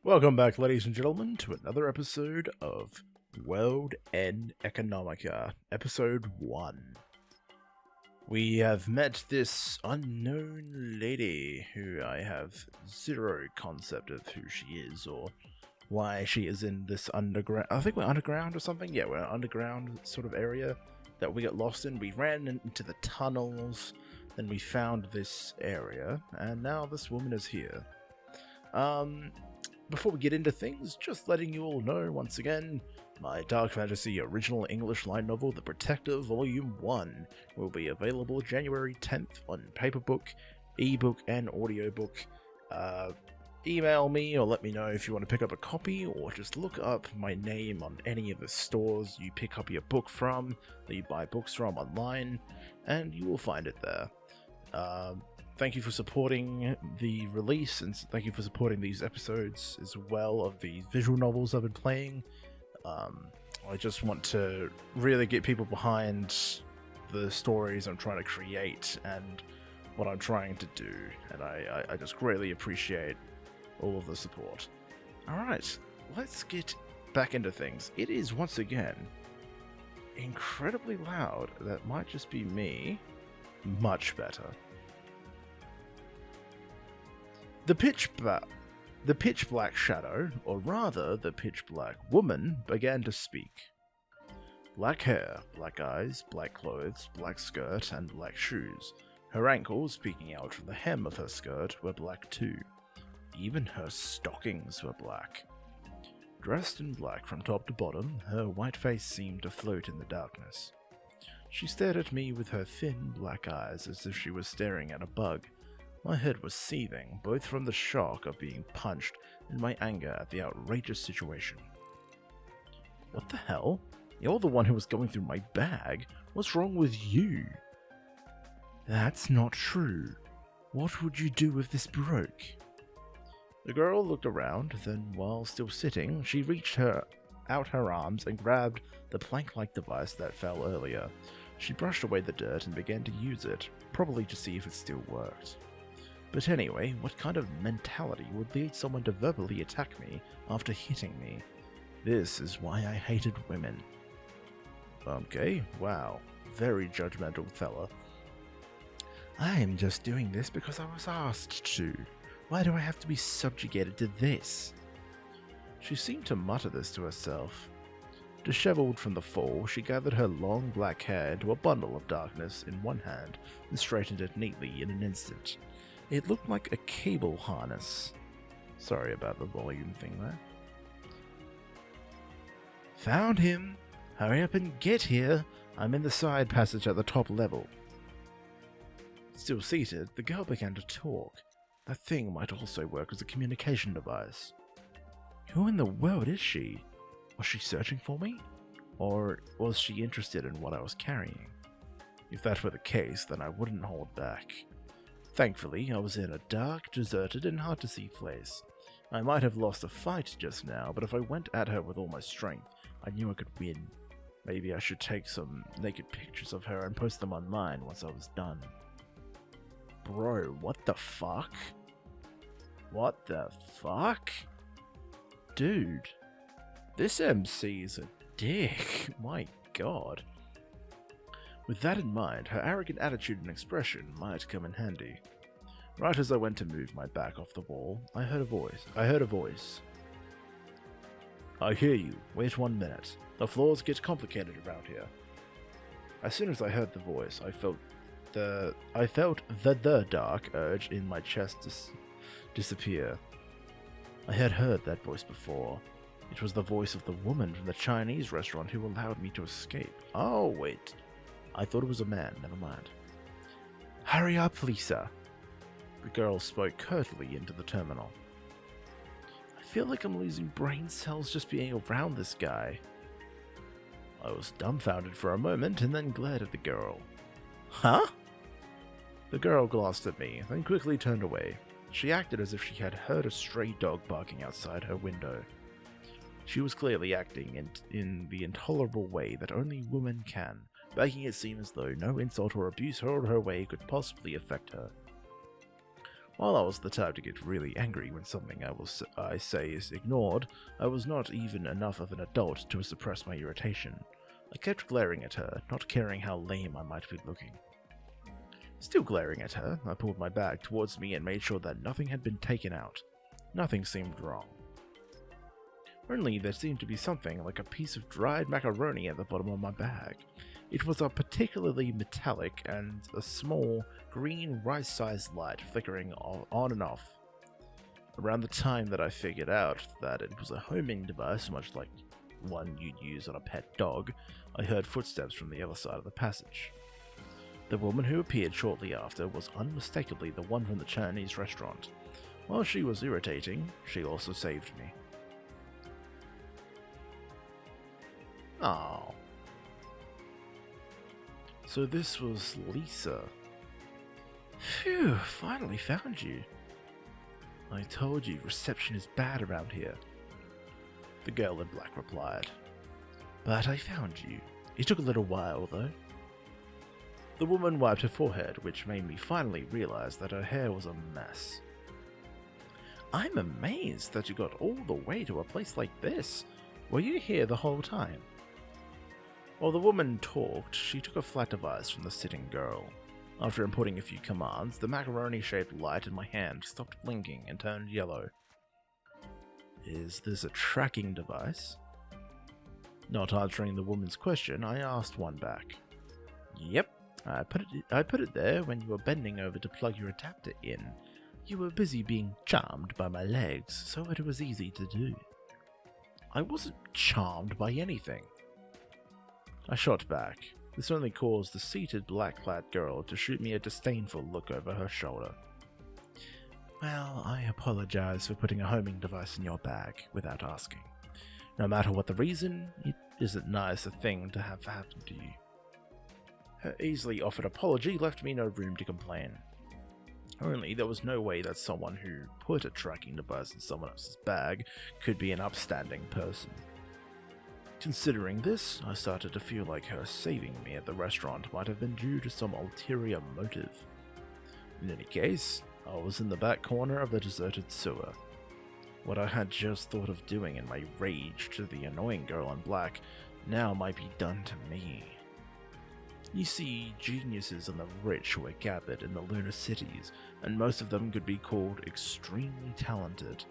Welcome back, ladies and gentlemen, to another episode of World End Economica, Episode 1. We have met this unknown lady who I have zero concept of who she is or why she is in this underground. I think we're underground or something? Yeah, we're an underground sort of area that we got lost in. We ran into the tunnels, then we found this area, and now this woman is here. Before we get into things, just letting you all know once again, my Dark Fantasy original English light novel, The Protector Volume 1, will be available January 10th on paperback, ebook, and audiobook. Email me or let me know if you want to pick up a copy, or just look up my name on any of the stores you pick up your book from, that you buy books from online, and you will find it there. Thank you for supporting the release, and thank you for supporting these episodes as well of the visual novels I've been playing. I just want to really get people behind the stories I'm trying to create and what I'm trying to do, and I just greatly appreciate all of the support. Alright, let's get back into things. It is once again incredibly loud. That might just be me. Much better. The pitch black shadow, or rather the pitch black woman, began to speak. Black hair, black eyes, black clothes, black skirt, and black shoes. Her ankles, peeking out from the hem of her skirt, were black too. Even her stockings were black. Dressed in black from top to bottom, her white face seemed to float in the darkness. She stared at me with her thin black eyes as if she was staring at a bug. My head was seething, both from the shock of being punched and my anger at the outrageous situation. What the hell? You're the one who was going through my bag. What's wrong with you? That's not true. What would you do if this broke? The girl looked around, then while still sitting, she reached out her arms and grabbed the plank-like device that fell earlier. She brushed away the dirt and began to use it, probably to see if it still worked. But anyway, what kind of mentality would lead someone to verbally attack me after hitting me? This is why I hated women. Okay, wow. Very judgmental fella. I'm just doing this because I was asked to. Why do I have to be subjugated to this? She seemed to mutter this to herself. Disheveled from the fall, she gathered her long black hair into a bundle of darkness in one hand and straightened it neatly in an instant. It looked like a cable harness. Sorry about the volume thing there. Found him! Hurry up and get here! I'm in the side passage at the top level. Still seated, the girl began to talk. That thing might also work as a communication device. Who in the world is she? Was she searching for me? Or was she interested in what I was carrying? If that were the case, then I wouldn't hold back. Thankfully, I was in a dark, deserted, and hard-to-see place. I might have lost a fight just now, but if I went at her with all my strength, I knew I could win. Maybe I should take some naked pictures of her and post them online once I was done. Bro, what the fuck? What the fuck? Dude, this MC's a dick. My god. With that in mind, her arrogant attitude and expression might come in handy. Right as I went to move my back off the wall, I heard a voice. I hear you. Wait 1 minute. The floors get complicated around here. As soon as I heard the voice, I felt the dark urge in my chest disappear. I had heard that voice before. It was the voice of the woman from the Chinese restaurant who allowed me to escape. Oh, wait. I thought it was a man, never mind. Hurry up, Lisa. The girl spoke curtly into the terminal. I feel like I'm losing brain cells just being around this guy. I was dumbfounded for a moment and then glared at the girl. Huh? The girl glanced at me, then quickly turned away. She acted as if she had heard a stray dog barking outside her window. She was clearly acting in the intolerable way that only women can, making it seem as though no insult or abuse hurled her way could possibly affect her. While I was the type to get really angry when something I say is ignored, I was not even enough of an adult to suppress my irritation. I kept glaring at her, not caring how lame I might be looking. Still glaring at her, I pulled my bag towards me and made sure that nothing had been taken out. Nothing seemed wrong. Only there seemed to be something like a piece of dried macaroni at the bottom of my bag. It was a particularly metallic and a small, green rice-sized light flickering on and off. Around the time that I figured out that it was a homing device, much like one you'd use on a pet dog, I heard footsteps from the other side of the passage. The woman who appeared shortly after was unmistakably the one from the Chinese restaurant. While she was irritating, she also saved me. Oh. So this was Lisa. Phew, finally found you. I told you reception is bad around here. The girl in black replied. But I found you. It took a little while though. The woman wiped her forehead, which made me finally realize that her hair was a mess. I'm amazed that you got all the way to a place like this. Were you here the whole time? While the woman talked, she took a flat device from the sitting girl. After inputting a few commands, the macaroni-shaped light in my hand stopped blinking and turned yellow. Is this a tracking device? Not answering the woman's question, I asked one back. Yep, I put it there when you were bending over to plug your adapter in. You were busy being charmed by my legs, so it was easy to do. I wasn't charmed by anything. I shot back. This only caused the seated black-clad girl to shoot me a disdainful look over her shoulder. Well, I apologize for putting a homing device in your bag without asking. No matter what the reason, it isn't nice a thing to have happen to you. Her easily offered apology left me no room to complain. Only there was no way that someone who put a tracking device in someone else's bag could be an upstanding person. Considering this, I started to feel like her saving me at the restaurant might have been due to some ulterior motive. In any case, I was in the back corner of the deserted sewer. What I had just thought of doing in my rage to the annoying girl in black now might be done to me. You see, geniuses and the rich were gathered in the lunar cities, and most of them could be called extremely talented.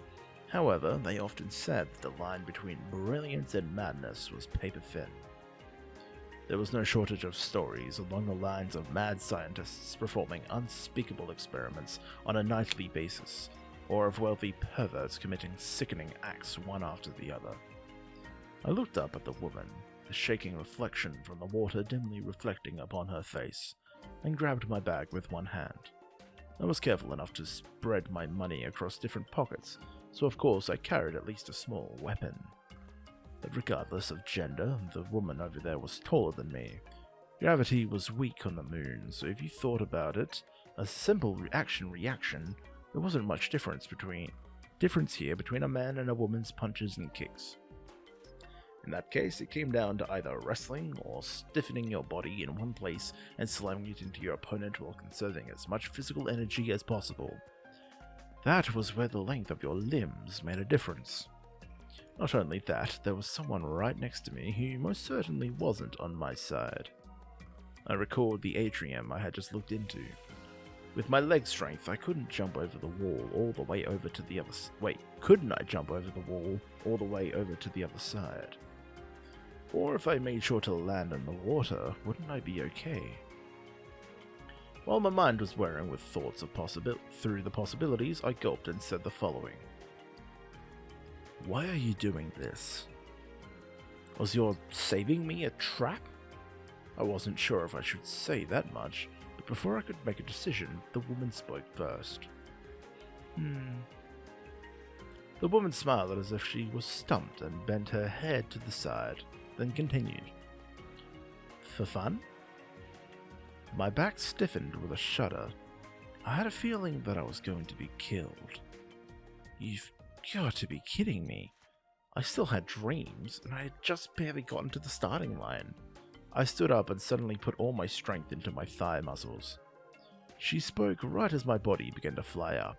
However, they often said that the line between brilliance and madness was paper thin. There was no shortage of stories along the lines of mad scientists performing unspeakable experiments on a nightly basis, or of wealthy perverts committing sickening acts one after the other. I looked up at the woman, the shaking reflection from the water dimly reflecting upon her face, and grabbed my bag with one hand. I was careful enough to spread my money across different pockets, so of course I carried at least a small weapon. But regardless of gender, the woman over there was taller than me. Gravity was weak on the moon, so if you thought about it, a simple reaction, there wasn't much difference here between a man and a woman's punches and kicks. In that case, it came down to either wrestling or stiffening your body in one place and slamming it into your opponent while conserving as much physical energy as possible. That was where the length of your limbs made a difference. Not only that, there was someone right next to me who most certainly wasn't on my side. I recalled the atrium I had just looked into. With my leg strength, I couldn't jump over the wall all the way over to the other couldn't I jump over the wall all the way over to the other side? Or if I made sure to land in the water, wouldn't I be okay? While my mind was whirring with thoughts of through the possibilities, I gulped and said the following. Why are you doing this? Was your saving me a trap? I wasn't sure if I should say that much, but before I could make a decision, the woman spoke first. The woman smiled as if she was stumped and bent her head to the side, then continued. For fun? My back stiffened with a shudder. I had a feeling that I was going to be killed. You've got to be kidding me. I still had dreams, and I had just barely gotten to the starting line. I stood up and suddenly put all my strength into my thigh muscles. She spoke right as my body began to fly up.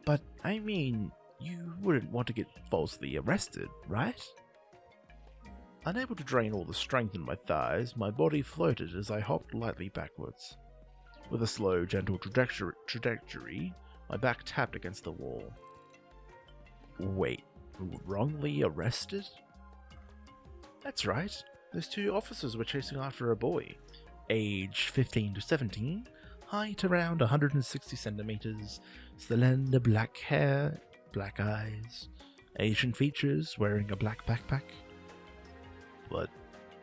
But, I mean, you wouldn't want to get falsely arrested, right? Unable to drain all the strength in my thighs, my body floated as I hopped lightly backwards. With a slow, gentle trajectory, my back tapped against the wall. Wait, wrongly arrested? That's right. Those two officers were chasing after a boy, age 15 to 17, height around 160 centimeters, slender black hair, black eyes, Asian features, wearing a black backpack. But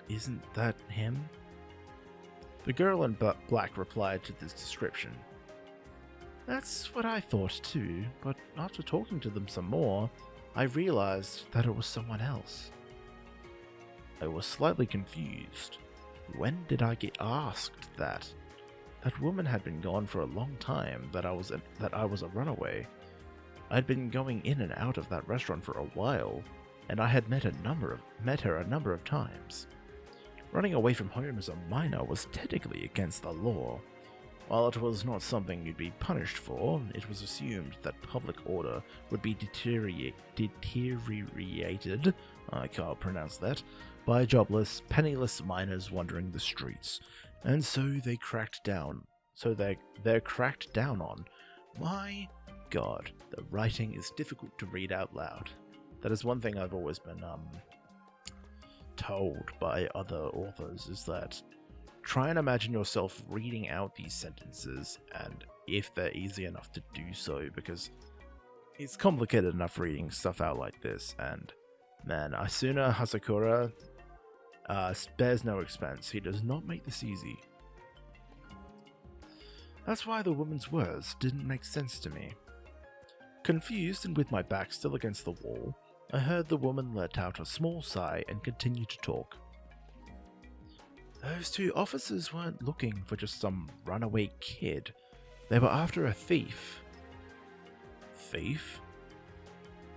isn't that him? The girl in black replied to this description. That's what I thought too, but after talking to them some more, I realized that it was someone else. I was slightly confused. When did I get asked that? That woman had been gone for a long time, that I was a runaway. I'd been going in and out of that restaurant for a while, and I had met her a number of times. Running away from home as a minor was technically against the law. While it was not something you'd be punished for, it was assumed that public order would be deteriorated, I can't pronounce that, by jobless, penniless minors wandering the streets, and so they're cracked down on. My God, the writing is difficult to read out loud. That is one thing I've always been told by other authors, is that try and imagine yourself reading out these sentences, and if they're easy enough to do so, because it's complicated enough reading stuff out like this, and man, Isuna Hasekura spares no expense. He does not make this easy. That's why the woman's words didn't make sense to me. Confused and with my back still against the wall, I heard the woman let out a small sigh and continue to talk. Those two officers weren't looking for just some runaway kid. They were after a thief. Thief?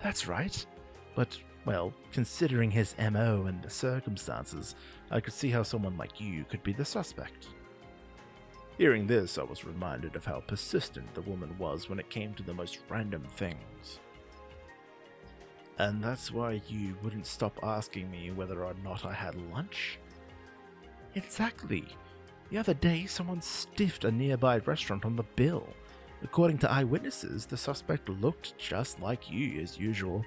That's right. But, well, considering his MO and the circumstances, I could see how someone like you could be the suspect. Hearing this, I was reminded of how persistent the woman was when it came to the most random things. And that's why you wouldn't stop asking me whether or not I had lunch? Exactly. The other day, someone stiffed a nearby restaurant on the bill. According to eyewitnesses, the suspect looked just like you as usual.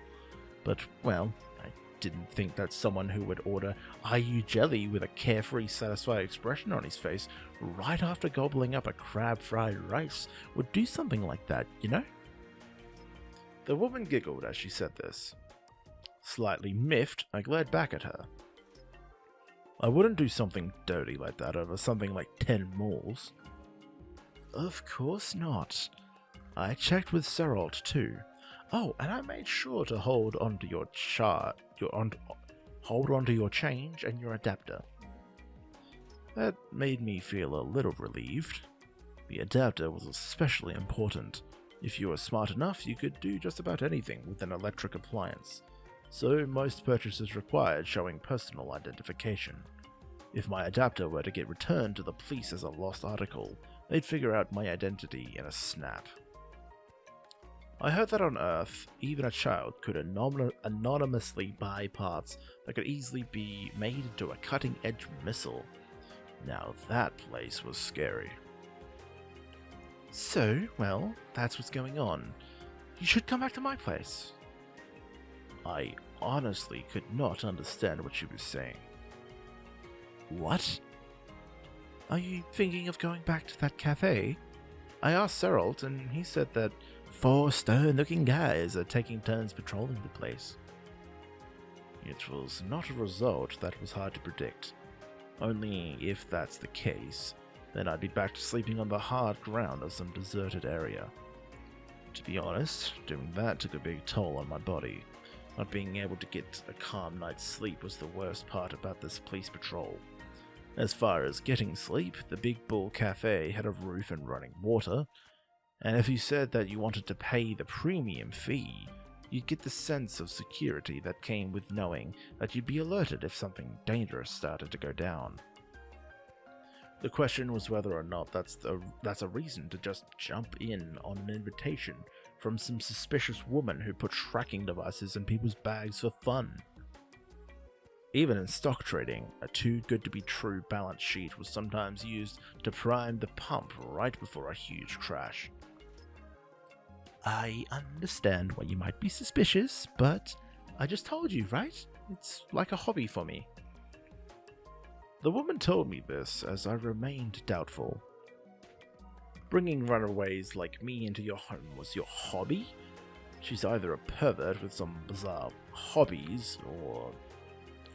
But, well, I didn't think that someone who would order IU jelly with a carefree, satisfied expression on his face right after gobbling up a crab fried rice would do something like that, you know? The woman giggled as she said this. Slightly miffed, I glared back at her. I wouldn't do something dirty like that over something like 10 moles. Of course not. I checked with Seralt too. Oh, and I made sure to hold onto your change and your adapter. That made me feel a little relieved. The adapter was especially important. If you were smart enough, you could do just about anything with an electric appliance, so most purchases required showing personal identification. If my adapter were to get returned to the police as a lost article, they'd figure out my identity in a snap. I heard that on Earth, even a child could anonymously buy parts that could easily be made into a cutting-edge missile. Now that place was scary. So, well, that's what's going on. You should come back to my place. I honestly could not understand what she was saying. What? Are you thinking of going back to that cafe? I asked Seralt, and he said that 4 stern-looking guys are taking turns patrolling the place. It was not a result that was hard to predict. Only if that's the case, then I'd be back to sleeping on the hard ground of some deserted area. To be honest, doing that took a big toll on my body. Not being able to get a calm night's sleep was the worst part about this police patrol. As far as getting sleep, the Big Bull Cafe had a roof and running water, and if you said that you wanted to pay the premium fee, you'd get the sense of security that came with knowing that you'd be alerted if something dangerous started to go down. The question was whether or not that's a reason to just jump in on an invitation from some suspicious woman who put tracking devices in people's bags for fun. Even in stock trading, a too good to be true balance sheet was sometimes used to prime the pump right before a huge crash. I understand why you might be suspicious, but I just told you, right? It's like a hobby for me. The woman told me this as I remained doubtful. Bringing runaways like me into your home was your hobby? She's either a pervert with some bizarre hobbies, or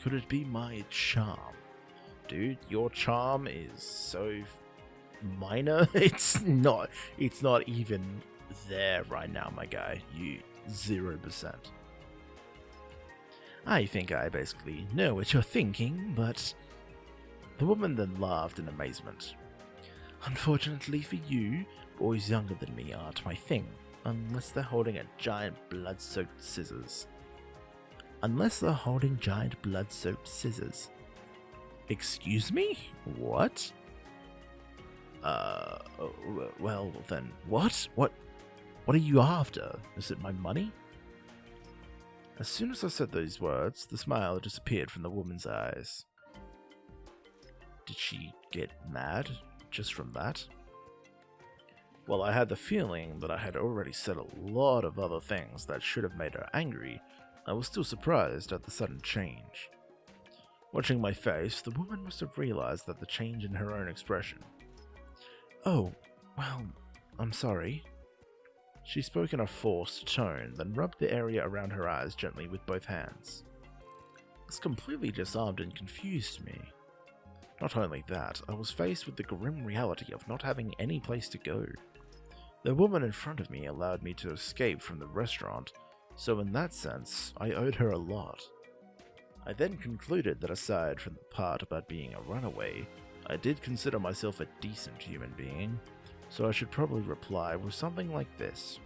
could it be my charm? Dude, your charm is so minor. It's not even there right now, my guy. You 0%. I think I basically know what you're thinking, but... The woman then laughed in amazement. Unfortunately for you, boys younger than me aren't my thing, unless they're holding a giant blood-soaked scissors. Excuse me? What? Well then, what? What are you after? Is it my money? As soon as I said those words, the smile disappeared from the woman's eyes. Did she get mad just from that? While I had the feeling that I had already said a lot of other things that should have made her angry, I was still surprised at the sudden change. Watching my face, the woman must have realized that the change in her own expression. Oh, well, I'm sorry. She spoke in a forced tone, then rubbed the area around her eyes gently with both hands. This completely disarmed and confused me. Not only that, I was faced with the grim reality of not having any place to go. The woman in front of me allowed me to escape from the restaurant, so in that sense, I owed her a lot. I then concluded that aside from the part about being a runaway, I did consider myself a decent human being, so I should probably reply with something like this.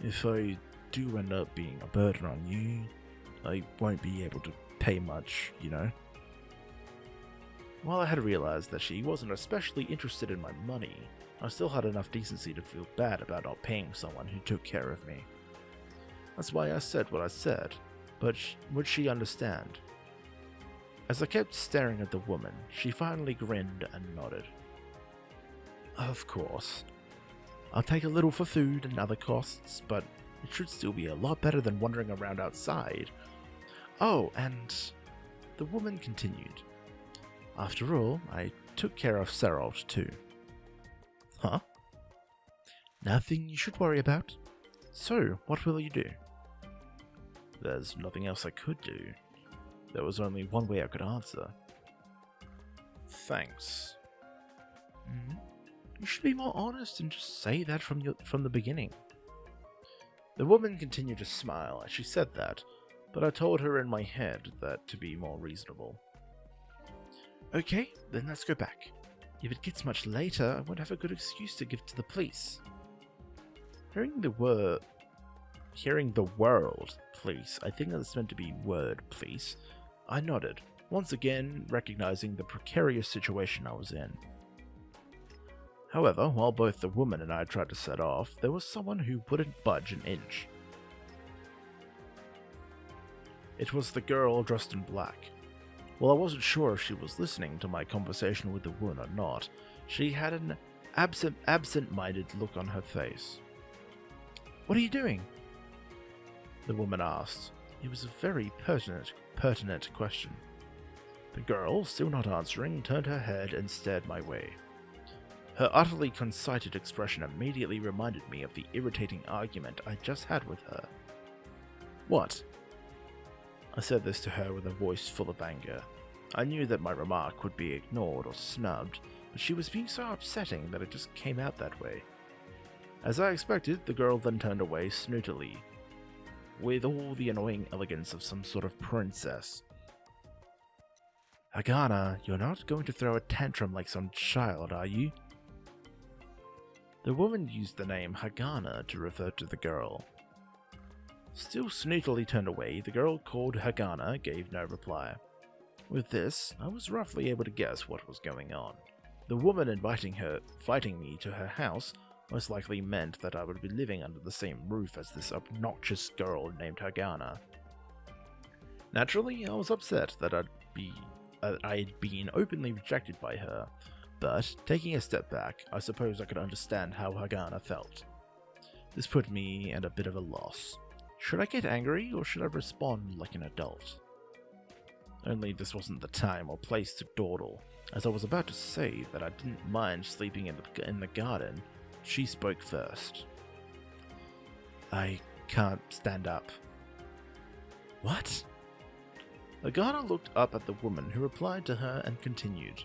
If I do end up being a burden on you, I won't be able to pay much, you know? While I had realized that she wasn't especially interested in my money, I still had enough decency to feel bad about not paying someone who took care of me. That's why I said what I said, but would she understand? As I kept staring at the woman, she finally grinned and nodded. Of course. I'll take a little for food and other costs, but it should still be a lot better than wandering around outside. Oh, and... The woman continued. After all, I took care of Seralt too. Huh? Nothing you should worry about. So, what will you do? There's nothing else I could do. There was only one way I could answer. Thanks. You should be more honest and just say that from the beginning. The woman continued to smile as she said that, but I told her in my head that to be more reasonable. Okay, then let's go back. If it gets much later, I won't have a good excuse to give to the police. Hearing the world police, I think that's meant to be word police, I nodded, once again recognizing the precarious situation I was in. However, while both the woman and I tried to set off, there was someone who wouldn't budge an inch. It was the girl dressed in black. While I wasn't sure if she was listening to my conversation with the woman or not, she had an absent-minded look on her face. What are you doing? The woman asked. It was a very pertinent question. The girl, still not answering, turned her head and stared my way. Her utterly conceited expression immediately reminded me of the irritating argument I just had with her. What? I said this to her with a voice full of anger. I knew that my remark would be ignored or snubbed, but she was being so upsetting that it just came out that way. As I expected, the girl then turned away snootily, with all the annoying elegance of some sort of princess. Hagana, you're not going to throw a tantrum like some child, are you? The woman used the name Hagana to refer to the girl. Still snootily turned away, the girl called Hagana gave no reply. With this, I was roughly able to guess what was going on. The woman inviting me to her house most likely meant that I would be living under the same roof as this obnoxious girl named Hagana. Naturally, I was upset that I'd been openly rejected by her, but taking a step back, I suppose I could understand how Hagana felt. This put me at a bit of a loss. Should I get angry, or should I respond like an adult? Only this wasn't the time or place to dawdle. As I was about to say that I didn't mind sleeping in the garden, she spoke first. I can't stand up. What? Hagana looked up at the woman, who replied to her and continued.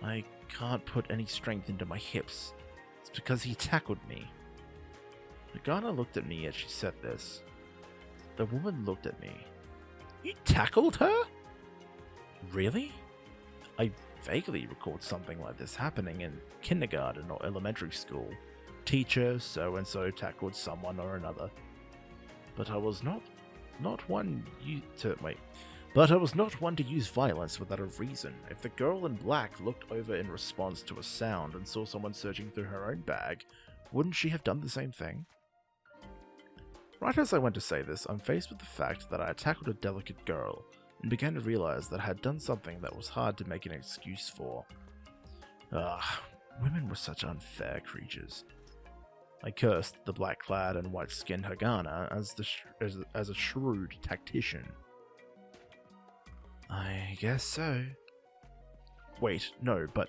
I can't put any strength into my hips. It's because he tackled me. Hagana looked at me as she said this. The woman looked at me. You tackled her? Really? I vaguely recalled something like this happening in kindergarten or elementary school. Teacher so-and-so tackled someone or another. But I was not one to use violence without a reason. If the girl in black looked over in response to a sound and saw someone searching through her own bag, wouldn't she have done the same thing? Right as I went to say this, I'm faced with the fact that I had tackled a delicate girl, and began to realize that I had done something that was hard to make an excuse for. Women were such unfair creatures. I cursed the black-clad and white-skinned Hagana as a shrewd tactician. I guess so. Wait, no, but,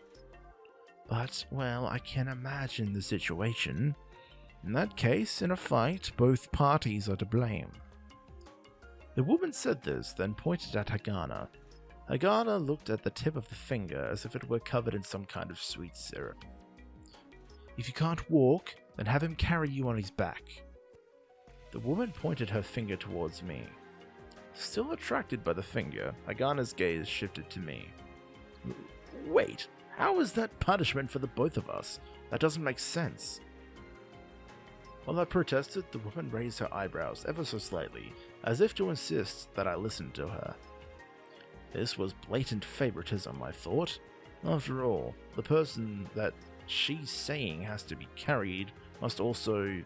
well, I can imagine the situation. In that case, in a fight, both parties are to blame. The woman said this, then pointed at Hagana. Hagana looked at the tip of the finger as if it were covered in some kind of sweet syrup. If you can't walk, then have him carry you on his back. The woman pointed her finger towards me. Still attracted by the finger, Hagana's gaze shifted to me. Wait, how is that punishment for the both of us? That doesn't make sense. While I protested, the woman raised her eyebrows ever so slightly, as if to insist that I listen to her. This was blatant favoritism, I thought. After all, the person that she's saying has to be carried must also...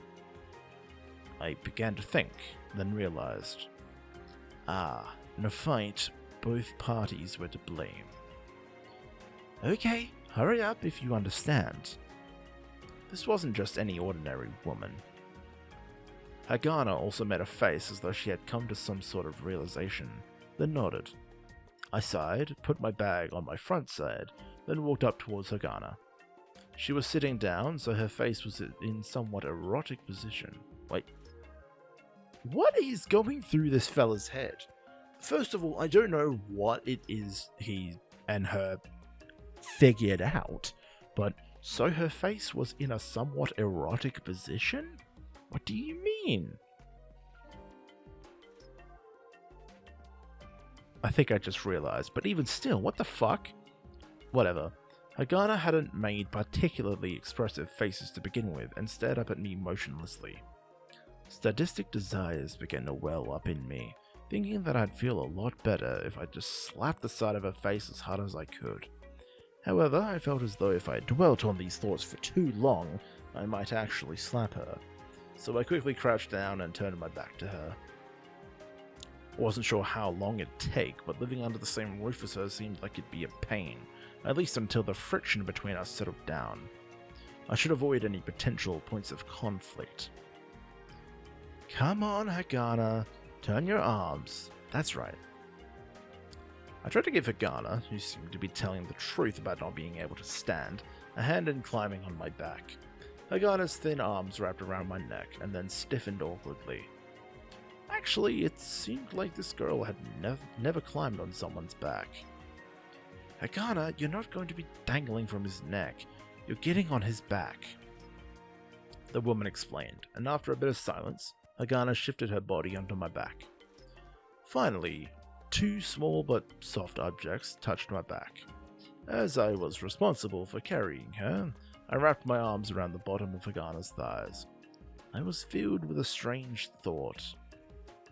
I began to think, then realized. In a fight, both parties were to blame. Okay, hurry up if you understand. This wasn't just any ordinary woman. Hagana also made a face as though she had come to some sort of realization, then nodded. I sighed, put my bag on my front side, then walked up towards Hagana. She was sitting down, so her face was in somewhat erotic position. Wait. What is going through this fella's head? First of all, I don't know what it is he and her figured out, but so her face was in a somewhat erotic position? What do you mean? I think I just realized, but even still, what the fuck? Whatever. Hagana hadn't made particularly expressive faces to begin with, and stared up at me motionlessly. Sadistic desires began to well up in me, thinking that I'd feel a lot better if I just slapped the side of her face as hard as I could. However, I felt as though if I dwelt on these thoughts for too long, I might actually slap her. So I quickly crouched down and turned my back to her. Wasn't sure how long it'd take, but living under the same roof as her seemed like it'd be a pain, at least until the friction between us settled down. I should avoid any potential points of conflict. Come on, Hagana, turn your arms. That's right. I tried to give Hagana, who seemed to be telling the truth about not being able to stand, a hand in climbing on my back. Hagana's thin arms wrapped around my neck and then stiffened awkwardly. Actually, it seemed like this girl had never climbed on someone's back. Hagana, you're not going to be dangling from his neck. You're getting on his back. The woman explained, and after a bit of silence, Hagana shifted her body onto my back. Finally, two small but soft objects touched my back. As I was responsible for carrying her, I wrapped my arms around the bottom of Hagana's thighs. I was filled with a strange thought.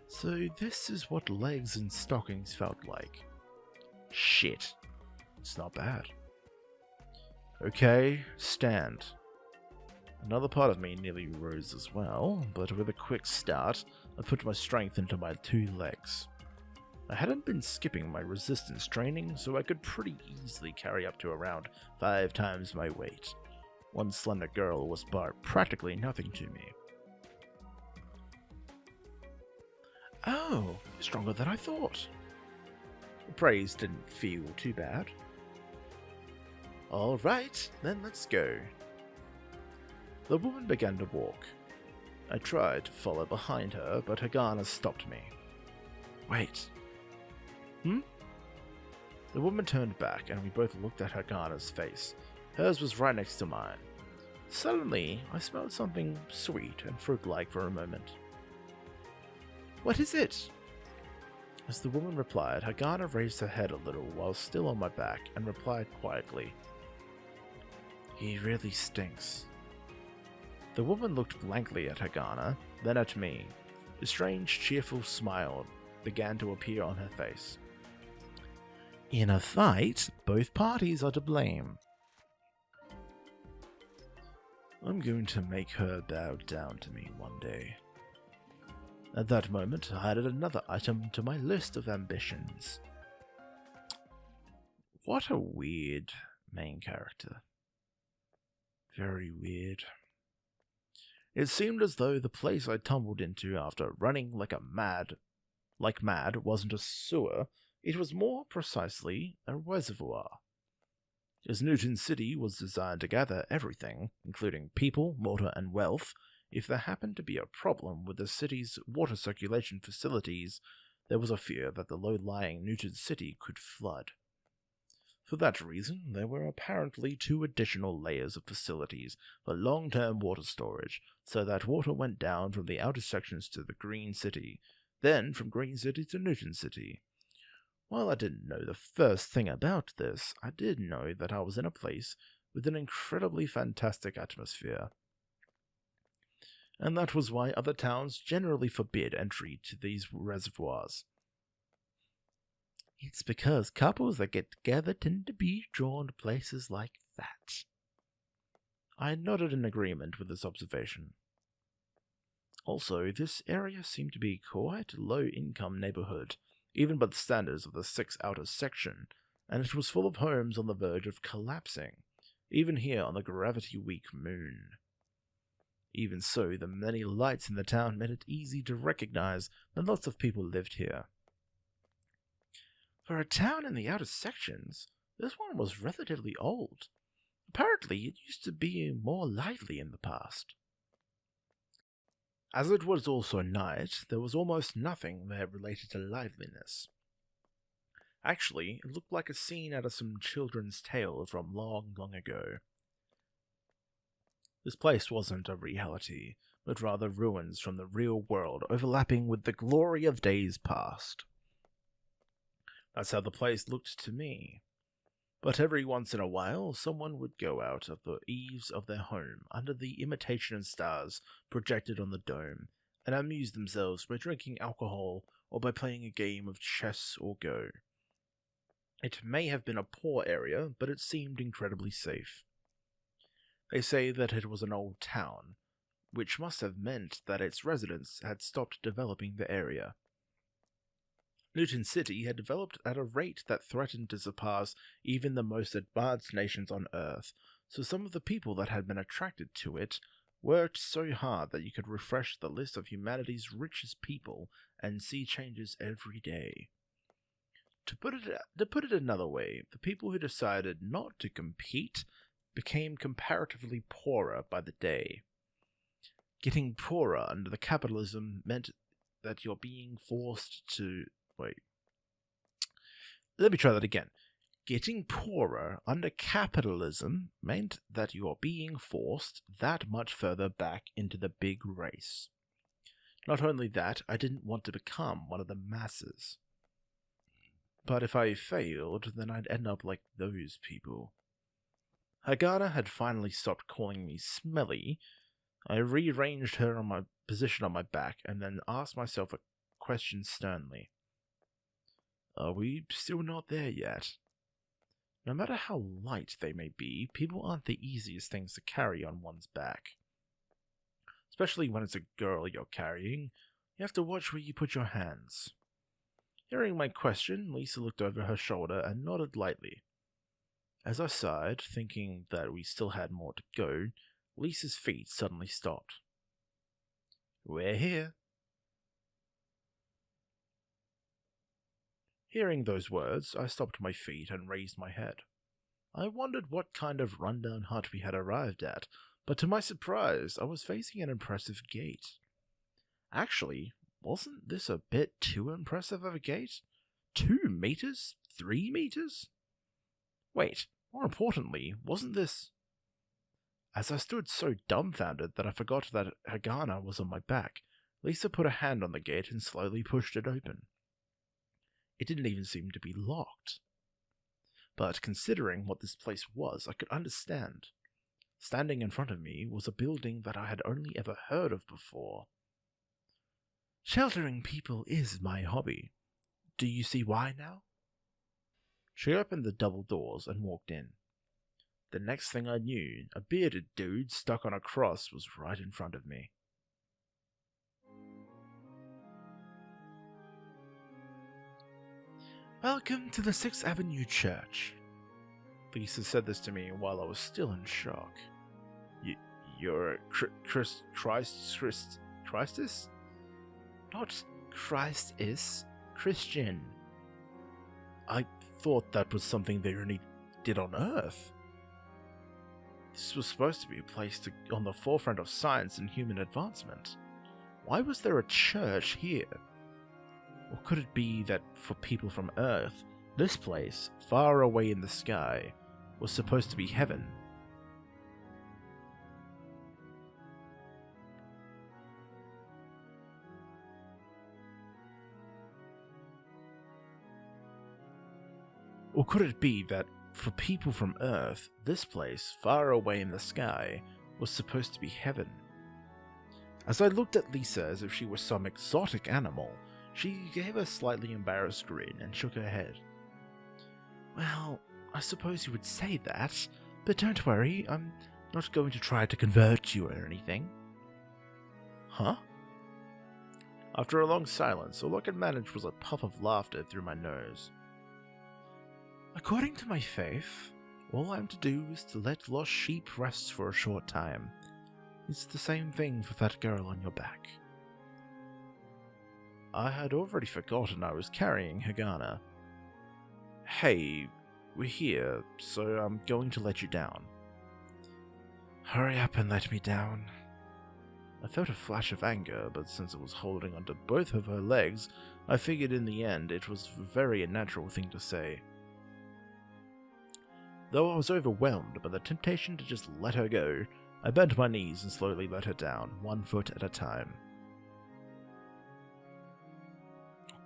So this is what legs and stockings felt like. Shit. It's not bad. Okay, stand. Another part of me nearly rose as well, but with a quick start, I put my strength into my 2 legs. I hadn't been skipping my resistance training, so I could pretty easily carry up to around 5 times my weight. One slender girl was practically nothing to me. Oh, stronger than I thought. The praise didn't feel too bad. Alright, then let's go. The woman began to walk. I tried to follow behind her, but Hagana stopped me. Wait. The woman turned back, and we both looked at Hagana's face. Hers was right next to mine. Suddenly, I smelled something sweet and fruit-like for a moment. What is it? As the woman replied, Hagana raised her head a little while still on my back and replied quietly, He really stinks. The woman looked blankly at Hagana, then at me. A strange, cheerful smile began to appear on her face. In a fight, both parties are to blame. I'm going to make her bow down to me one day. At that moment, I added another item to my list of ambitions. What a weird main character. Very weird. It seemed as though the place I tumbled into after running like mad wasn't a sewer, it was more precisely a reservoir. As Newton City was designed to gather everything, including people, water, and wealth, if there happened to be a problem with the city's water circulation facilities, there was a fear that the low-lying Newton City could flood. For that reason, there were apparently 2 additional layers of facilities for long-term water storage, so that water went down from the outer sections to the Green City, then from Green City to Newton City. While I didn't know the first thing about this, I did know that I was in a place with an incredibly fantastic atmosphere. And that was why other towns generally forbid entry to these reservoirs. It's because couples that get together tend to be drawn to places like that. I nodded in agreement with this observation. Also, this area seemed to be quite a low-income neighborhood, even by the standards of the 6 outer section, and it was full of homes on the verge of collapsing, even here on the gravity-weak moon. Even so, the many lights in the town made it easy to recognize that lots of people lived here. For a town in the outer sections, this one was relatively old. Apparently, it used to be more lively in the past. As it was also night, there was almost nothing there related to liveliness. Actually, it looked like a scene out of some children's tale from long, long ago. This place wasn't a reality, but rather ruins from the real world overlapping with the glory of days past. That's how the place looked to me. But every once in a while, someone would go out of the eaves of their home under the imitation stars projected on the dome and amuse themselves by drinking alcohol or by playing a game of chess or Go. It may have been a poor area, but it seemed incredibly safe. They say that it was an old town, which must have meant that its residents had stopped developing the area. Newton City had developed at a rate that threatened to surpass even the most advanced nations on Earth, so some of the people that had been attracted to it worked so hard that you could refresh the list of humanity's richest people and see changes every day. To put it another way, the people who decided not to compete became comparatively poorer by the day. Getting poorer under the capitalism meant that you're being forced to... Wait. Let me try that again. Getting poorer under capitalism meant that you're being forced that much further back into the big race. Not only that, I didn't want to become one of the masses. But if I failed, then I'd end up like those people. Hagana had finally stopped calling me smelly. I rearranged her on my position on my back and then asked myself a question sternly. Are we still not there yet? No matter how light they may be, people aren't the easiest things to carry on one's back. Especially when it's a girl you're carrying, you have to watch where you put your hands. Hearing my question, Lisa looked over her shoulder and nodded lightly. As I sighed, thinking that we still had more to go, Lisa's feet suddenly stopped. We're here. Hearing those words, I stopped my feet and raised my head. I wondered what kind of rundown hut we had arrived at, but to my surprise, I was facing an impressive gate. Actually, wasn't this a bit too impressive of a gate? 2 meters? 3 meters? Wait, more importantly, wasn't this... As I stood so dumbfounded that I forgot that Hagana was on my back, Lisa put a hand on the gate and slowly pushed it open. It didn't even seem to be locked. But considering what this place was, I could understand. Standing in front of me was a building that I had only ever heard of before. Sheltering people is my hobby. Do you see why now? She opened the double doors and walked in. The next thing I knew, a bearded dude stuck on a cross was right in front of me. Welcome to the 6th Avenue Church. Lisa said this to me while I was still in shock. You're a Christus? Not Christ is Christian. I thought that was something they only did on Earth. This was supposed to be a place on the forefront of science and human advancement. Why was there a church here? Or could it be that for people from Earth, this place, far away in the sky, was supposed to be heaven? Or could it be that for people from Earth, this place, far away in the sky, was supposed to be heaven? As I looked at Lisa as if she were some exotic animal, she gave a slightly embarrassed grin and shook her head. Well, I suppose you would say that, but don't worry, I'm not going to try to convert you or anything. Huh? After a long silence, all I could manage was a puff of laughter through my nose. According to my faith, all I'm to do is to let lost sheep rest for a short time. It's the same thing for that girl on your back. I had already forgotten I was carrying Hagana. Hey, we're here, so I'm going to let you down. Hurry up and let me down. I felt a flash of anger, but since I was holding onto both of her legs, I figured in the end it was a very unnatural thing to say. Though I was overwhelmed by the temptation to just let her go, I bent my knees and slowly let her down, 1 foot at a time.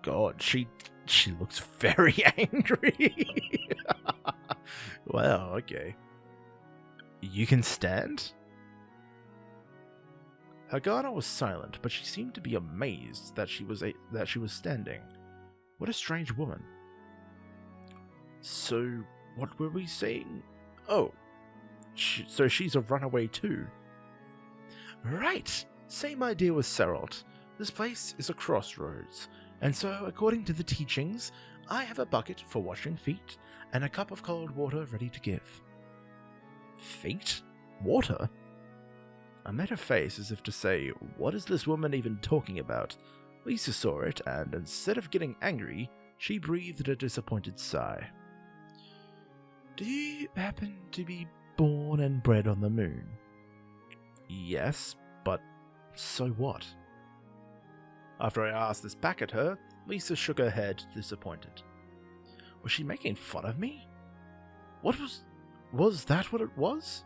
God, she looks very angry. Wow, okay. You can stand? Hagana was silent, but she seemed to be amazed that she was standing. What a strange woman. So, what were we saying? Oh, so she's a runaway too. Right, same idea with Seralt. This place is a crossroads, and so according to the teachings, I have a bucket for washing feet and a cup of cold water ready to give. Feet? Water? I made a face as if to say, what is this woman even talking about? Lisa saw it, and instead of getting angry, she breathed a disappointed sigh. Do you happen to be born and bred on the moon? Yes, but so what? After I asked this back at her, Lisa shook her head, disappointed. Was she making fun of me? Was that what it was?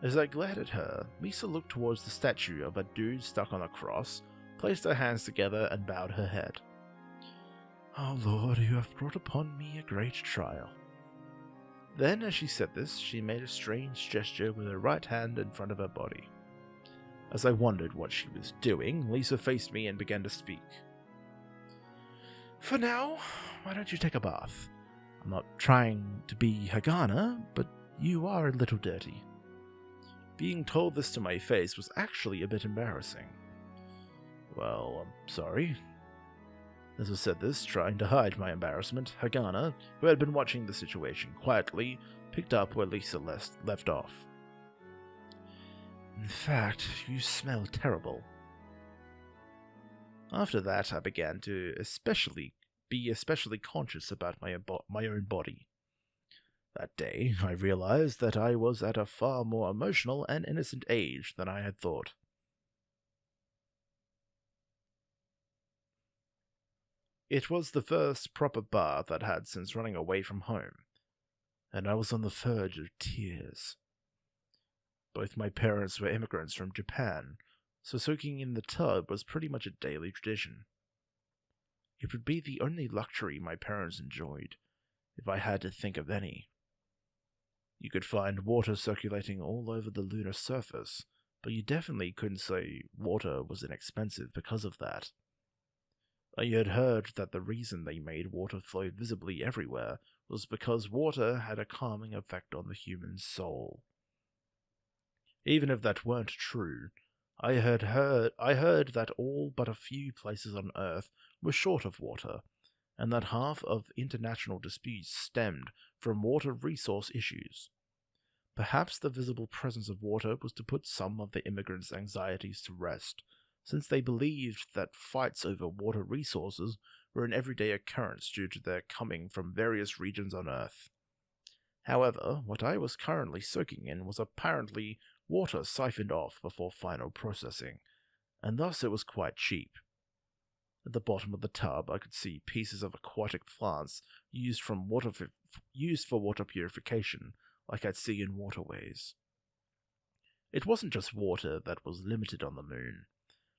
As I glared at her, Lisa looked towards the statue of a dude stuck on a cross, placed her hands together and bowed her head. Oh Lord, you have brought upon me a great trial. Then, as she said this, she made a strange gesture with her right hand in front of her body. As I wondered what she was doing, Lisa faced me and began to speak. For now, why don't you take a bath? I'm not trying to be Hagana, but you are a little dirty. Being told this to my face was actually a bit embarrassing. Well, I'm sorry. As I said this, trying to hide my embarrassment, Hagana, who had been watching the situation quietly, picked up where Lisa left off. In fact, you smell terrible. After that, I began to be especially conscious about my own body. That day, I realized that I was at a far more emotional and innocent age than I had thought. It was the first proper bath I'd had since running away from home, and I was on the verge of tears. Both my parents were immigrants from Japan, so soaking in the tub was pretty much a daily tradition. It would be the only luxury my parents enjoyed, if I had to think of any. You could find water circulating all over the lunar surface, but you definitely couldn't say water was inexpensive because of that. I had heard that the reason they made water flow visibly everywhere was because water had a calming effect on the human soul. Even if that weren't true, I heard that all but a few places on Earth were short of water, and that half of international disputes stemmed from water resource issues. Perhaps the visible presence of water was to put some of the immigrants' anxieties to rest, since they believed that fights over water resources were an everyday occurrence due to their coming from various regions on Earth. However, what I was currently soaking in was apparently water siphoned off before final processing, and thus it was quite cheap. At the bottom of the tub, I could see pieces of aquatic plants used for water purification, like I'd see in waterways. It wasn't just water that was limited on the moon.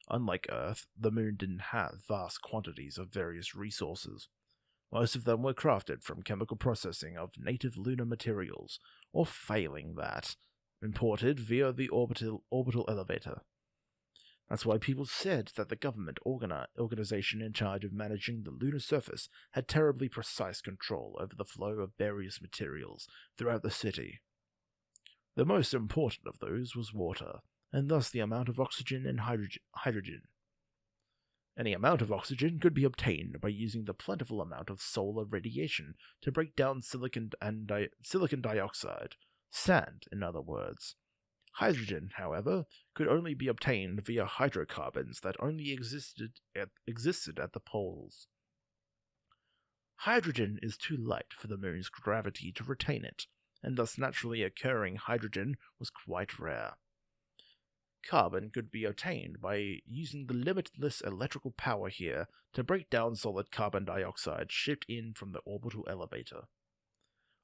Unlike Earth, the moon didn't have vast quantities of various resources. Most of them were crafted from chemical processing of native lunar materials, or failing that, imported via the orbital elevator. That's why people said that the government organization in charge of managing the lunar surface had terribly precise control over the flow of various materials throughout the city. The most important of those was water, and thus the amount of oxygen and hydrogen. Any amount of oxygen could be obtained by using the plentiful amount of solar radiation to break down silicon dioxide, sand in other words. Hydrogen, however, could only be obtained via hydrocarbons that only existed at the poles. Hydrogen is too light for the moon's gravity to retain it, and thus naturally occurring hydrogen was quite rare. Carbon could be obtained by using the limitless electrical power here to break down solid carbon dioxide shipped in from the orbital elevator.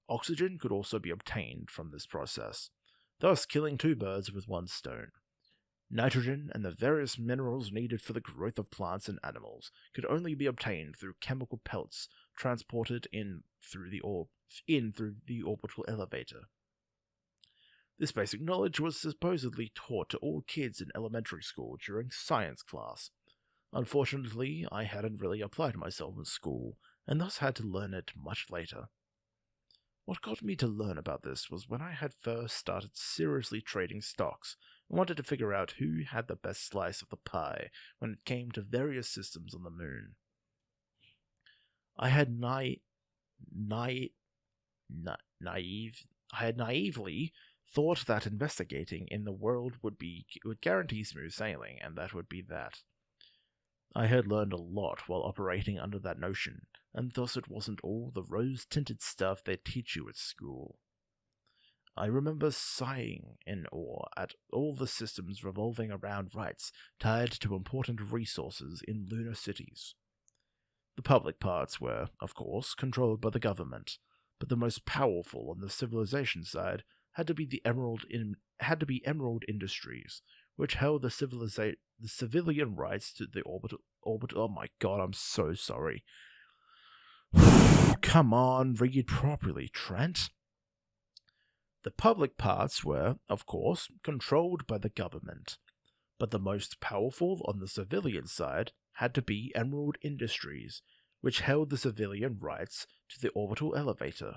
Oxygen could also be obtained from this process, thus killing two birds with one stone. Nitrogen and the various minerals needed for the growth of plants and animals could only be obtained through chemical pelts transported in through the orbital elevator. This basic knowledge was supposedly taught to all kids in elementary school during science class. Unfortunately, I hadn't really applied myself in school, and thus had to learn it much later. What got me to learn about this was when I had first started seriously trading stocks and wanted to figure out who had the best slice of the pie when it came to various systems on the moon. I had naively thought that investigating in the world would guarantee smooth sailing, and that would be that. I had learned a lot while operating under that notion, and thus it wasn't all the rose-tinted stuff they teach you at school. I remember sighing in awe at all the systems revolving around rights tied to important resources in lunar cities. The public parts were, of course, controlled by the government, but the most powerful on the civilization side had to be Emerald Industries, which held the civilian rights to the orbital. Oh my god, I'm so sorry. Come on, read it properly, Trent. The public parts were, of course, controlled by the government, but the most powerful on the civilian side had to be Emerald Industries, which held the civilian rights to the orbital elevator.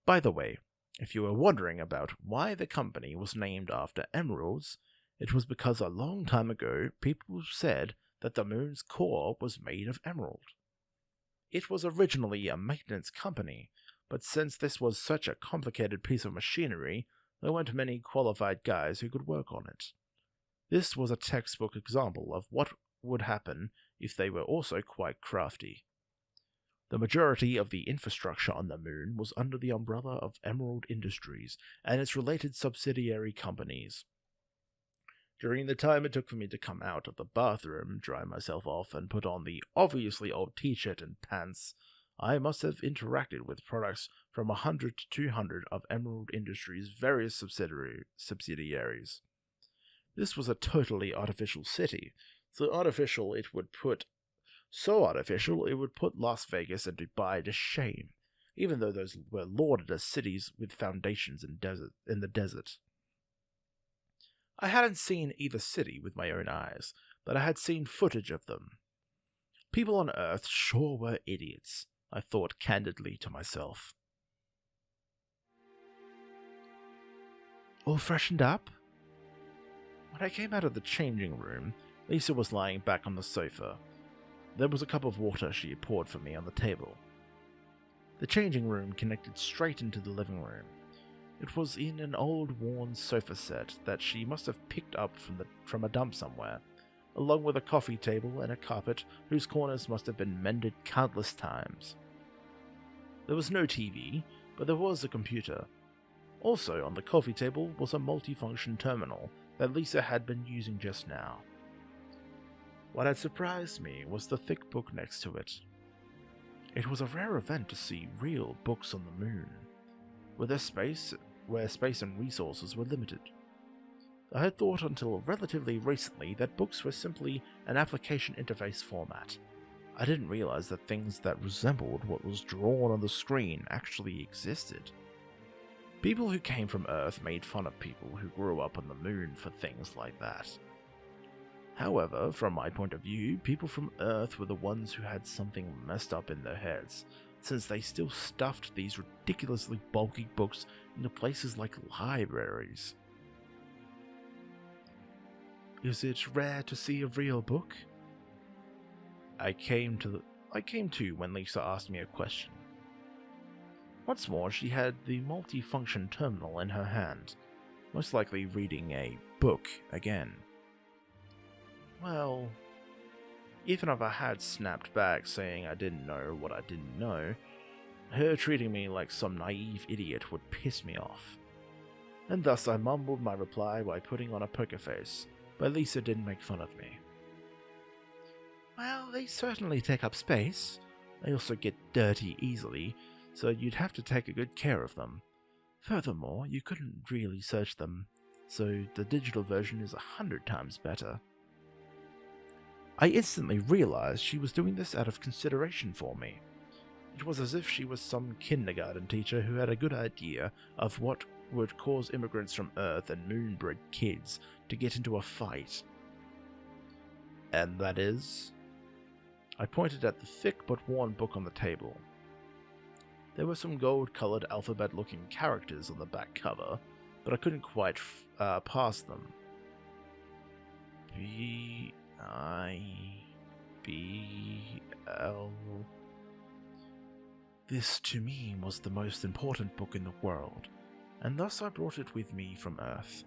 By the way, if you were wondering about why the company was named after emeralds, it was because a long time ago people said that the moon's core was made of emerald. It was originally a maintenance company, but since this was such a complicated piece of machinery, there weren't many qualified guys who could work on it. This was a textbook example of what would happen if they were also quite crafty. The majority of the infrastructure on the moon was under the umbrella of Emerald Industries and its related subsidiary companies. During the time it took for me to come out of the bathroom, dry myself off, and put on the obviously old t-shirt and pants, I must have interacted with products from 100 to 200 of Emerald Industries' various subsidiaries. This was a totally artificial city, so artificial it would put Las Vegas and Dubai to shame, even though those were lauded as cities with foundations in the desert. I hadn't seen either city with my own eyes, but I had seen footage of them. People on Earth sure were idiots, I thought candidly to myself. All freshened up? When I came out of the changing room, Lisa was lying back on the sofa. There was a cup of water she had poured for me on the table. The changing room connected straight into the living room. It was in an old worn sofa set that she must have picked up from a dump somewhere, along with a coffee table and a carpet whose corners must have been mended countless times. There was no TV, but there was a computer. Also on the coffee table was a multifunction terminal that Lisa had been using just now. What had surprised me was the thick book next to it. It was a rare event to see real books on the moon, where space and resources were limited. I had thought until relatively recently that books were simply an application interface format. I didn't realize that things that resembled what was drawn on the screen actually existed. People who came from Earth made fun of people who grew up on the moon for things like that. However, from my point of view, people from Earth were the ones who had something messed up in their heads, since they still stuffed these ridiculously bulky books into places like libraries. Is it rare to see a real book? I came to when Lisa asked me a question. Once more, she had the multifunction terminal in her hand, most likely reading a book again. Well, even if I had snapped back saying I didn't know what I didn't know, her treating me like some naive idiot would piss me off. And thus I mumbled my reply by putting on a poker face, but Lisa didn't make fun of me. Well, they certainly take up space. They also get dirty easily, so you'd have to take a good care of them. Furthermore, you couldn't really search them, so the digital version is 100 times better. I instantly realized she was doing this out of consideration for me. It was as if she was some kindergarten teacher who had a good idea of what would cause immigrants from Earth and moon-bred kids to get into a fight. And that is? I pointed at the thick but worn book on the table. There were some gold-colored alphabet-looking characters on the back cover, but I couldn't quite pass them. B-I-B-L. This, to me, was the most important book in the world, and thus I brought it with me from Earth.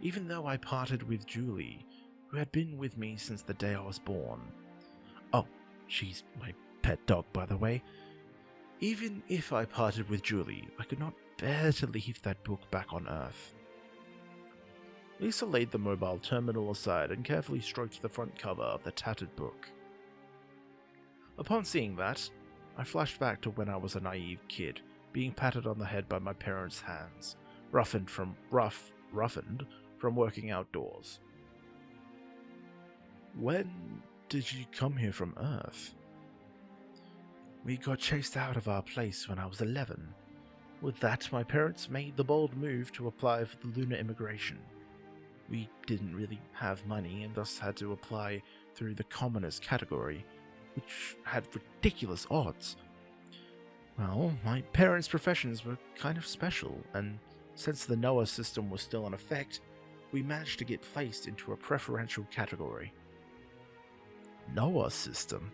Even though I parted with Julie, who had been with me since the day I was born. Oh, she's my pet dog, by the way. Even if I parted with Julie, I could not bear to leave that book back on Earth. Lisa laid the mobile terminal aside and carefully stroked the front cover of the tattered book. Upon seeing that, I flashed back to when I was a naive kid, being patted on the head by my parents' hands, roughened from working outdoors. When did you come here from Earth? We got chased out of our place when I was 11. With that, my parents made the bold move to apply for the lunar immigration. We didn't really have money and thus had to apply through the commoners category, which had ridiculous odds. Well, my parents' professions were kind of special, and since the Noah system was still in effect, we managed to get placed into a preferential category. Noah system?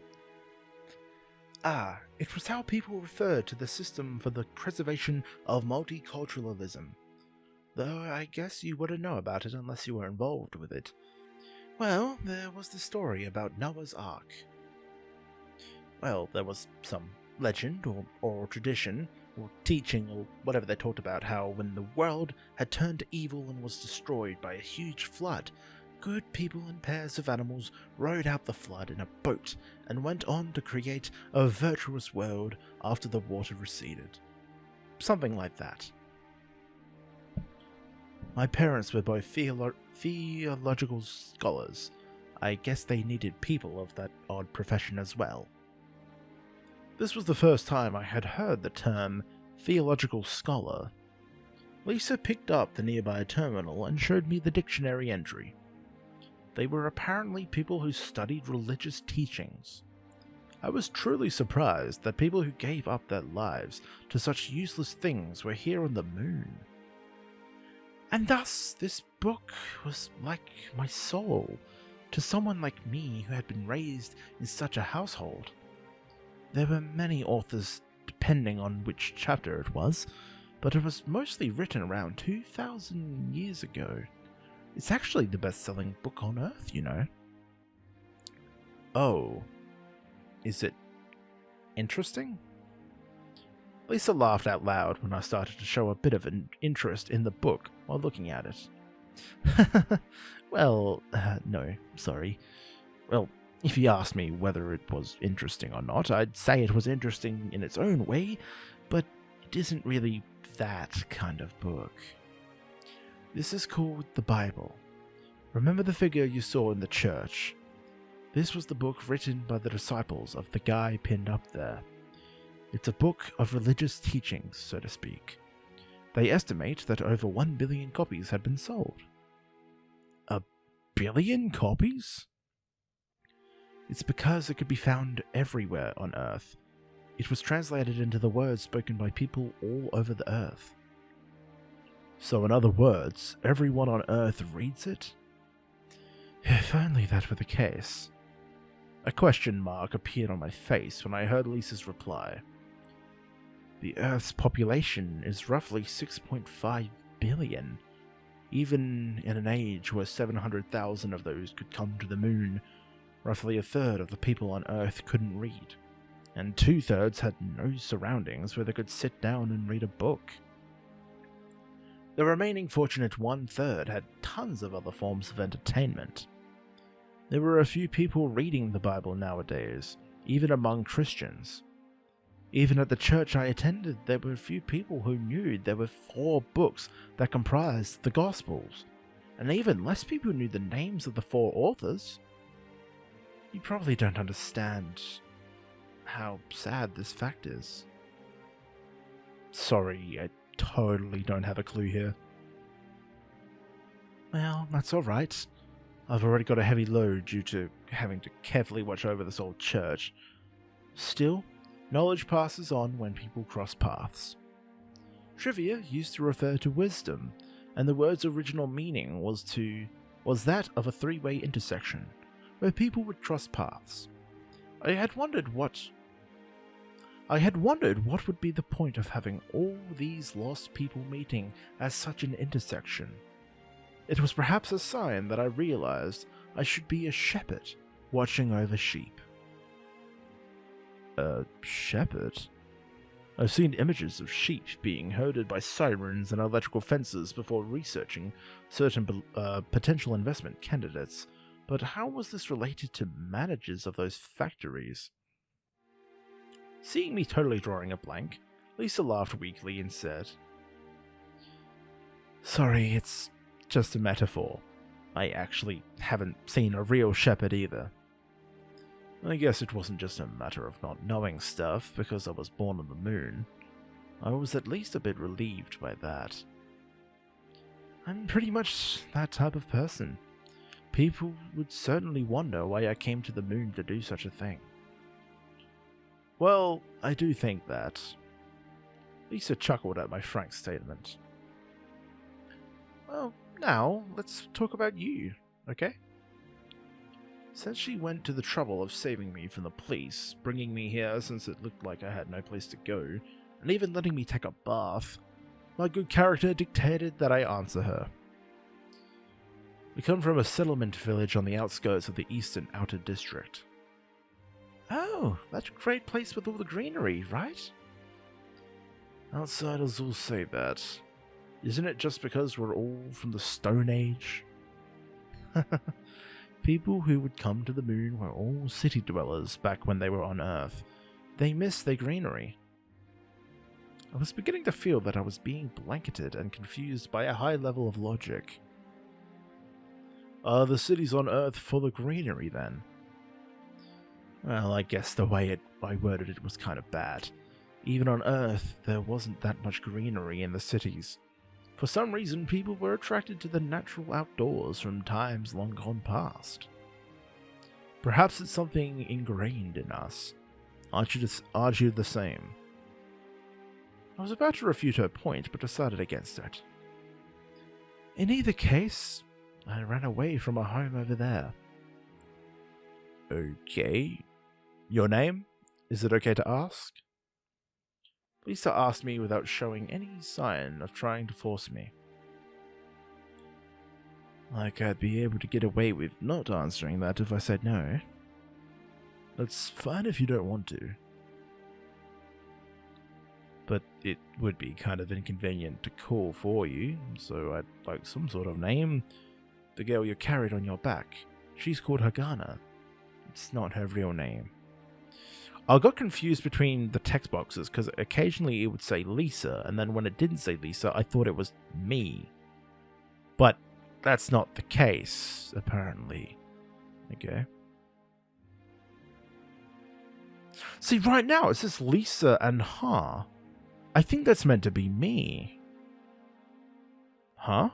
Ah, it was how people referred to the system for the preservation of multiculturalism. Though I guess you wouldn't know about it unless you were involved with it. Well, there was the story about Noah's Ark. Well, there was some legend or oral tradition or teaching or whatever they talked about how when the world had turned to evil and was destroyed by a huge flood, good people and pairs of animals rode out the flood in a boat and went on to create a virtuous world after the water receded. Something like that. My parents were both theological scholars. I guess they needed people of that odd profession as well. This was the first time I had heard the term theological scholar. Lisa picked up the nearby terminal and showed me the dictionary entry. They were apparently people who studied religious teachings. I was truly surprised that people who gave up their lives to such useless things were here on the moon. And thus, this book was like my soul to someone like me who had been raised in such a household. There were many authors depending on which chapter it was, but it was mostly written around 2,000 years ago. It's actually the best-selling book on Earth, you know. Oh, is it interesting? Lisa laughed out loud when I started to show a bit of an interest in the book while looking at it. Well, no, sorry. Well, if you asked me whether it was interesting or not, I'd say it was interesting in its own way, but it isn't really that kind of book. This is called the Bible. Remember the figure you saw in the church? This was the book written by the disciples of the guy pinned up there. It's a book of religious teachings, so to speak. They estimate that over 1 billion copies had been sold. A billion copies? It's because it could be found everywhere on Earth. It was translated into the words spoken by people all over the Earth. So in other words, everyone on Earth reads it? If only that were the case. A question mark appeared on my face when I heard Lisa's reply. The Earth's population is roughly 6.5 billion. Even in an age where 700,000 of those could come to the moon, roughly a third of the people on Earth couldn't read, and 2/3 had no surroundings where they could sit down and read a book. The remaining fortunate 1/3 had tons of other forms of entertainment. There were a few people reading the Bible nowadays, even among Christians. Even at the church I attended, there were a few people who knew there were 4 books that comprised the Gospels, and even less people knew the names of the 4 authors. You probably don't understand how sad this fact is. Sorry, I totally don't have a clue here. Well, that's alright. I've already got a heavy load due to having to carefully watch over this old church. Still, knowledge passes on when people cross paths. Trivia used to refer to wisdom, and the word's original meaning was that of a 3-way intersection, where people would cross paths. I had wondered what would be the point of having all these lost people meeting at such an intersection. It was perhaps a sign that I realized I should be a shepherd watching over sheep. A shepherd? I've seen images of sheep being herded by sirens and electrical fences before researching certain potential investment candidates, but how was this related to managers of those factories? Seeing me totally drawing a blank, Lisa laughed weakly and said, "Sorry, it's just a metaphor. I actually haven't seen a real shepherd either. I guess it wasn't just a matter of not knowing stuff because I was born on the moon. I was at least a bit relieved by that. I'm pretty much that type of person. People would certainly wonder why I came to the moon to do such a thing. Well, I do think that. Lisa chuckled at my frank statement. Well, now, let's talk about you, okay? Since she went to the trouble of saving me from the police, bringing me here since it looked like I had no place to go, and even letting me take a bath, my good character dictated that I answer her. We come from a settlement village on the outskirts of the eastern outer district. Oh, that great place with all the greenery, right? Outsiders all say that. Isn't it just because we're all from the Stone Age? People who would come to the moon were all city dwellers back when they were on Earth. They miss their greenery. I was beginning to feel that I was being blanketed and confused by a high level of logic. Are the cities on Earth full of greenery then? Well, I guess the way I worded it was kind of bad. Even on Earth, there wasn't that much greenery in the cities. For some reason, people were attracted to the natural outdoors from times long gone past. Perhaps it's something ingrained in us. Aren't you the same? I was about to refute her point, but decided against it. In either case, I ran away from a home over there. Okay. Your name? Is it okay to ask? Lisa asked me without showing any sign of trying to force me. Like I'd be able to get away with not answering that if I said no. That's fine if you don't want to. But it would be kind of inconvenient to call for you, so I'd like some sort of name. The girl you carried on your back, she's called Hagana. It's not her real name. I got confused between the text boxes because occasionally it would say Lisa, and then when it didn't say Lisa, I thought it was me. But that's not the case, apparently. Okay. See, right now it says Lisa and Ha. I think that's meant to be me. Huh?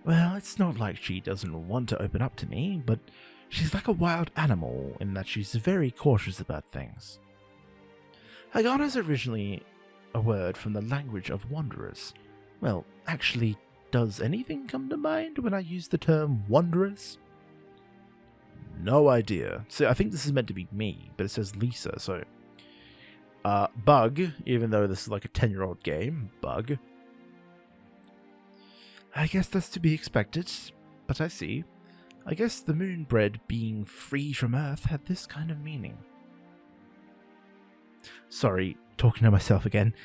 Well, it's not like she doesn't want to open up to me, but she's like a wild animal in that she's very cautious about things. Hagana is originally a word from the language of wanderers. Well, actually, does anything come to mind when I use the term wanderers? No idea. See, I think this is meant to be me, but it says Lisa, so... Bug, even though this is like a 10-year-old game, Bug. I guess that's to be expected, but I see. I guess the moonbred being free from Earth had this kind of meaning. Sorry, talking to myself again.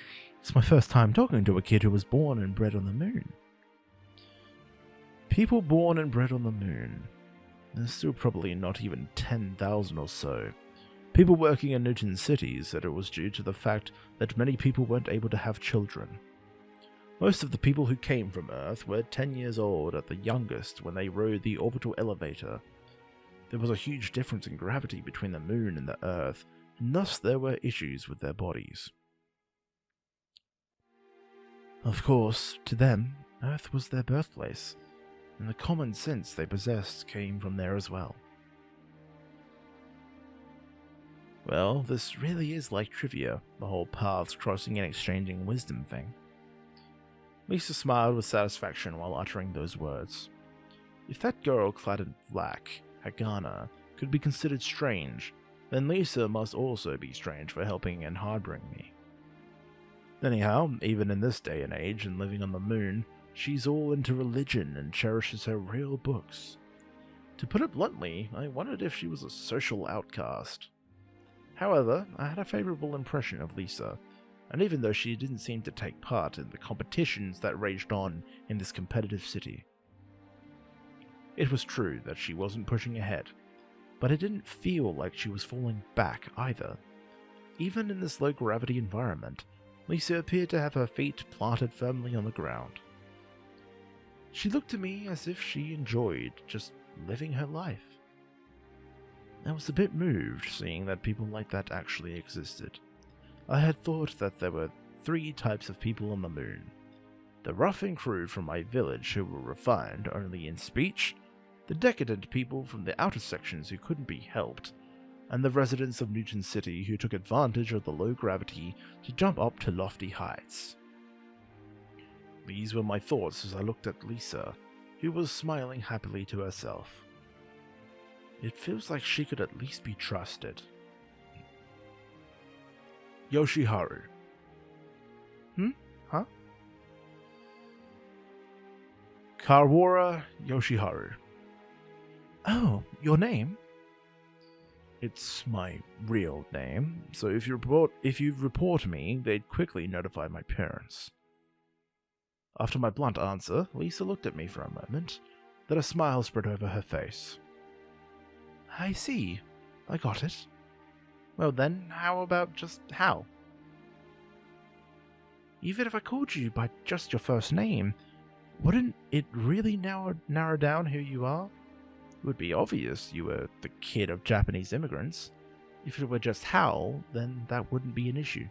It's my first time talking to a kid who was born and bred on the moon. People born and bred on the moon. There's still probably not even 10,000 or so. People working in Newton City said it was due to the fact that many people weren't able to have children. Most of the people who came from Earth were 10 years old at the youngest when they rode the orbital elevator. There was a huge difference in gravity between the moon and the Earth, and thus there were issues with their bodies. Of course, to them, Earth was their birthplace, and the common sense they possessed came from there as well. Well, this really is like trivia, the whole paths crossing and exchanging wisdom thing. Lisa smiled with satisfaction while uttering those words. If that girl clad in black, Hagana, could be considered strange, then Lisa must also be strange for helping and harboring me. Anyhow, even in this day and age and living on the moon, she's all into religion and cherishes her real books. To put it bluntly, I wondered if she was a social outcast. However, I had a favourable impression of Lisa, and even though she didn't seem to take part in the competitions that raged on in this competitive city. It was true that she wasn't pushing ahead, but it didn't feel like she was falling back either. Even in this low-gravity environment, Lisa appeared to have her feet planted firmly on the ground. She looked to me as if she enjoyed just living her life. I was a bit moved seeing that people like that actually existed. I had thought that there were 3 types of people on the moon. The rough and crude from my village who were refined only in speech, the decadent people from the outer sections who couldn't be helped, and the residents of Newton City who took advantage of the low gravity to jump up to lofty heights. These were my thoughts as I looked at Lisa, who was smiling happily to herself. It feels like she could at least be trusted. Yoshiharu. Huh? Kawara Yoshiharu. Oh, your name? It's my real name, so if you report me, they'd quickly notify my parents. After my blunt answer, Lisa looked at me for a moment, then a smile spread over her face. I see. I got it. Well then, how about just Hal? Even if I called you by just your first name, wouldn't it really narrow down who you are? It would be obvious you were the kid of Japanese immigrants. If it were just Hal, then that wouldn't be an issue.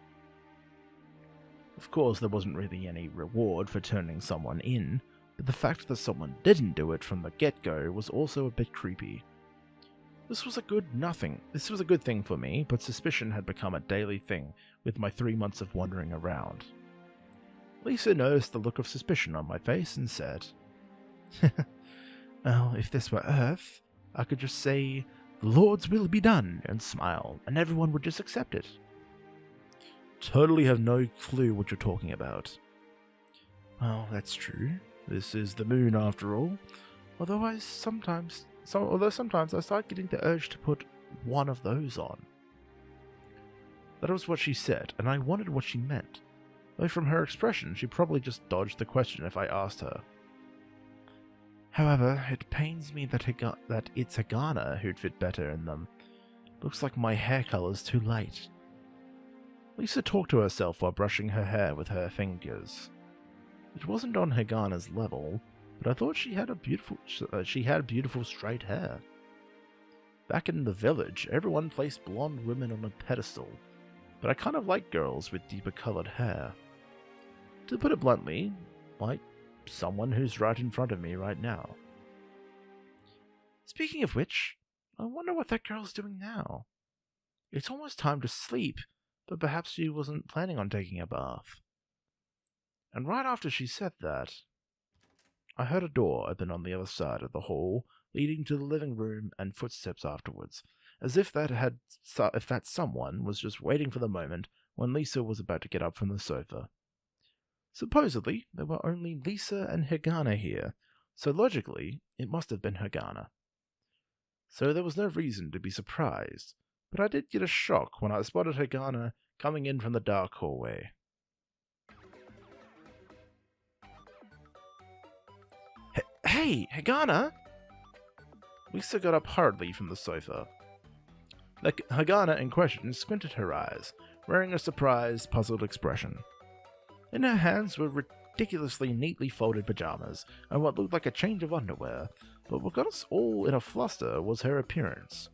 Of course, there wasn't really any reward for turning someone in, but the fact that someone didn't do it from the get-go was also a bit creepy. This was a good thing for me, but suspicion had become a daily thing with my 3 months of wandering around. Lisa noticed the look of suspicion on my face and said, Well, if this were Earth, I could just say, the Lord's will be done, and smile, and everyone would just accept it. Totally have no clue what you're talking about. Well, that's true. This is the moon after all. Although sometimes I start getting the urge to put one of those on. That was what she said, and I wondered what she meant. Though from her expression, she probably just dodged the question if I asked her. However, it pains me that it's Hagana who'd fit better in them. Looks like my hair color's too light. Lisa talked to herself while brushing her hair with her fingers. It wasn't on Hagana's level, but I thought she had beautiful straight hair. Back in the village, everyone placed blonde women on a pedestal, but I kind of like girls with deeper colored hair. To put it bluntly, like someone who's right in front of me right now. Speaking of which, I wonder what that girl's doing now. It's almost time to sleep, but perhaps she wasn't planning on taking a bath. And right after she said that, I heard a door open on the other side of the hall, leading to the living room, and footsteps afterwards, as if that someone was just waiting for the moment when Lisa was about to get up from the sofa. Supposedly, there were only Lisa and Hagana here, so logically, it must have been Hagana. So there was no reason to be surprised, but I did get a shock when I spotted Hagana coming in from the dark hallway. Hey, Hagana! Lisa got up hurriedly from the sofa. The Hagana in question squinted her eyes, wearing a surprised, puzzled expression. In her hands were ridiculously neatly folded pajamas and what looked like a change of underwear, but what got us all in a fluster was her appearance.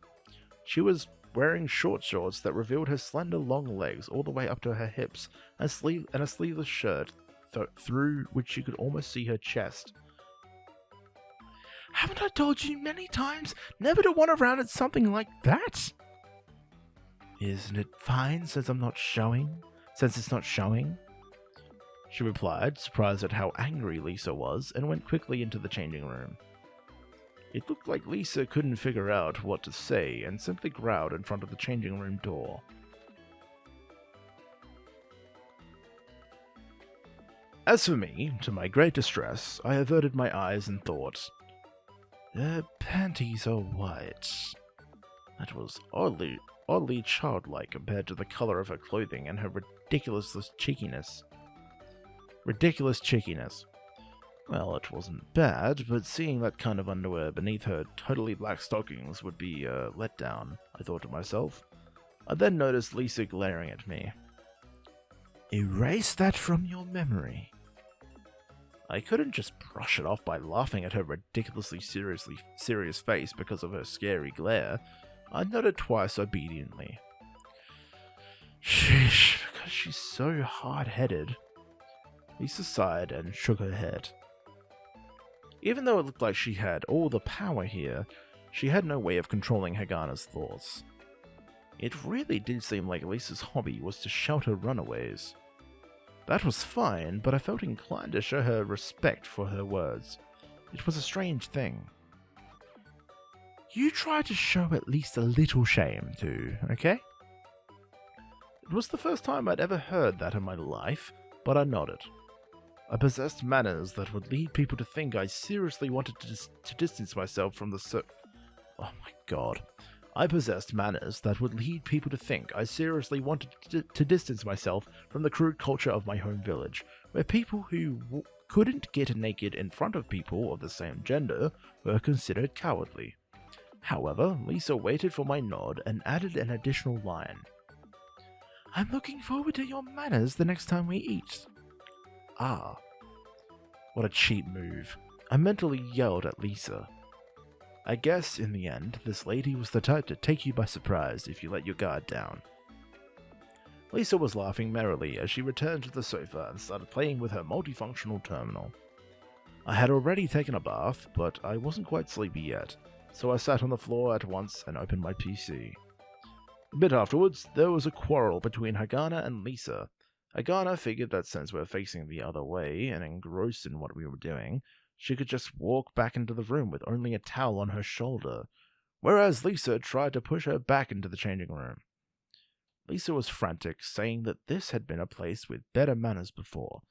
She was wearing short shorts that revealed her slender long legs all the way up to her hips, and a sleeveless shirt through which you could almost see her chest. Haven't I told you many times never to wander around in something like that? Isn't it fine since it's not showing? She replied, surprised at how angry Lisa was, and went quickly into the changing room. It looked like Lisa couldn't figure out what to say and simply growled in front of the changing room door. As for me, to my great distress, I averted my eyes and thought, her panties are white. That was oddly childlike compared to the color of her clothing and her ridiculous cheekiness. Well, it wasn't bad, but seeing that kind of underwear beneath her totally black stockings would be a letdown, I thought to myself. I then noticed Lisa glaring at me. Erase that from your memory. I couldn't just brush it off by laughing at her ridiculously serious face because of her scary glare. I nodded twice obediently. Sheesh, because she's so hard-headed. Lisa sighed and shook her head. Even though it looked like she had all the power here, she had no way of controlling Hagana's thoughts. It really did seem like Lisa's hobby was to shelter runaways. That was fine, but I felt inclined to show her respect for her words. It was a strange thing. You try to show at least a little shame too, okay? It was the first time I'd ever heard that in my life, but I nodded. I possessed manners that would lead people to think I seriously wanted to distance myself from the Oh my god. I possessed manners that would lead people to think I seriously wanted to distance myself from the crude culture of my home village, where people who couldn't get naked in front of people of the same gender were considered cowardly. However, Lisa waited for my nod and added an additional line. I'm looking forward to your manners the next time we eat. Ah. What a cheap move. I mentally yelled at Lisa. I guess, in the end, this lady was the type to take you by surprise if you let your guard down. Lisa was laughing merrily as she returned to the sofa and started playing with her multifunctional terminal. I had already taken a bath, but I wasn't quite sleepy yet, so I sat on the floor at once and opened my PC. A bit afterwards, there was a quarrel between Hagana and Lisa. Hagana figured that since we were facing the other way and engrossed in what we were doing, she could just walk back into the room with only a towel on her shoulder, whereas Lisa tried to push her back into the changing room. Lisa was frantic, saying that this had been a place with better manners before,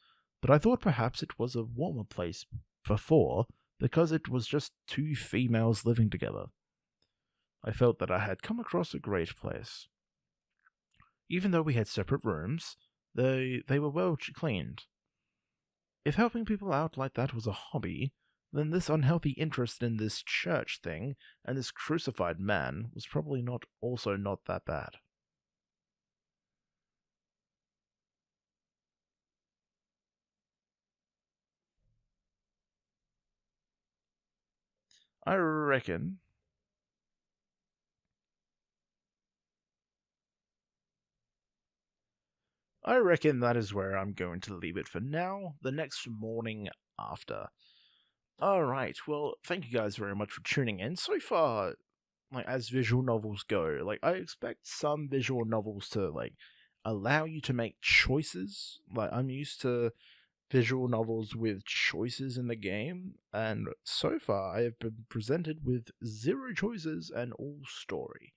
but I thought perhaps it was a warmer place before because it was just two females living together. I felt that I had come across a great place. Even though we had separate rooms, they were well cleaned. If helping people out like that was a hobby, then this unhealthy interest in this church thing and this crucified man was probably not that bad. I reckon that is where I'm going to leave it for now, the next morning after. Alright, well, thank you guys very much for tuning in. So far, as visual novels go, I expect some visual novels to, allow you to make choices. I'm used to visual novels with choices in the game, and so far I have been presented with 0 choices and all story.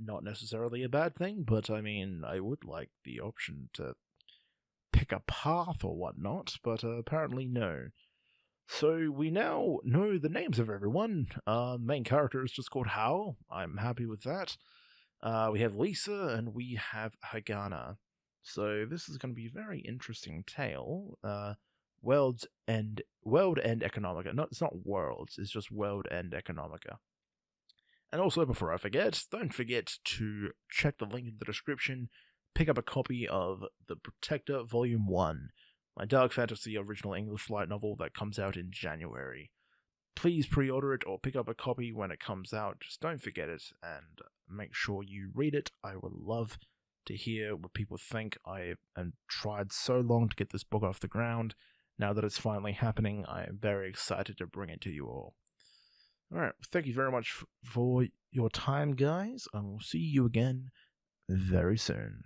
Not necessarily a bad thing, but I mean, I would like the option to pick a path or whatnot, but apparently no. So we now know the names of everyone. Main character is just called Haru. I'm happy with that. We have Lisa and we have Hagana. So this is going to be a very interesting tale. World End Economica. No, it's not Worlds, it's just World End Economica. And also, before I forget, don't forget to check the link in the description, pick up a copy of The Protector Volume 1, my dark fantasy original English light novel that comes out in January. Please pre-order it or pick up a copy when it comes out, just don't forget it, and make sure you read it. I would love to hear what people think. I have tried so long to get this book off the ground. Now that it's finally happening, I am very excited to bring it to you all. Alright, thank you very much for your time, guys. I will see you again very soon.